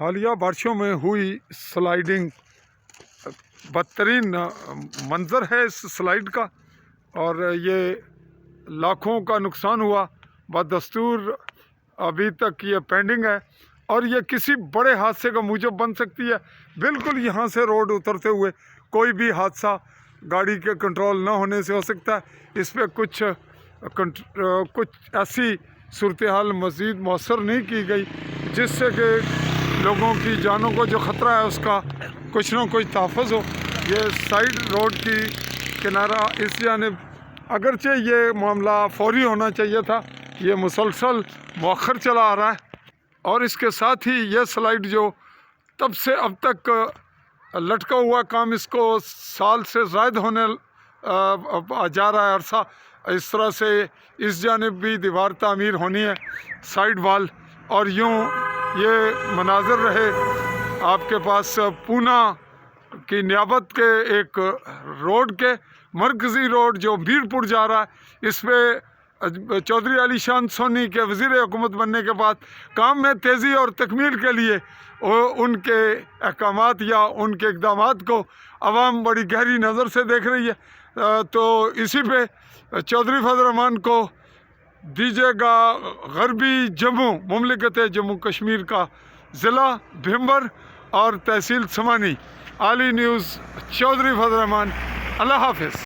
हालिया बारिशों में हुई स्लाइडिंग बदतरीन मंज़र है इस स्लाइड का, और ये लाखों का नुकसान हुआ। बदस्तूर अभी तक ये पेंडिंग है और ये किसी बड़े हादसे का मूजब बन सकती है। बिल्कुल यहाँ से रोड उतरते हुए कोई भी हादसा गाड़ी के कंट्रोल ना होने से हो सकता है। इस पर कुछ ऐसी सूरत हाल मज़ीद मौसर नहीं की गई जिससे कि लोगों की जानों को जो ख़तरा है उसका कुछ ना कुछ तहफ़्फ़ुज़ हो। ये साइड रोड की किनारा इस जानिब, अगरचे ये मामला फौरी होना चाहिए था, ये मुसलसल मौखर चला आ रहा है। और इसके साथ ही ये स्लाइड जो तब से अब तक लटका हुआ काम, इसको साल से ज़ायद होने जा रहा है अरसा। इस तरह से इस जानिब भी दीवार तामीर होनी है, साइड वाल, और यूँ ये मनाज़र रहे आपके पास पूना की नियाबत के एक रोड के मरकज़ी रोड जो मीरपुर जा रहा है। इस पर चौधरी अली शान सोनी के वज़ीर हुकूमत बनने के बाद काम में तेज़ी और तकमील के लिए उनके अहकामात या उनके इक़दामात को आवाम बड़ी गहरी नज़र से देख रही है। तो इसी पे चौधरी फजल रहमान को दीजिएगा गरबी जम्मू मुमलिकत जम्मू कश्मीर का ज़िला भिम्बर और तहसील समानी। आली न्यूज़, चौधरी फजल रहमान। अल्लाह हाफ़िज़।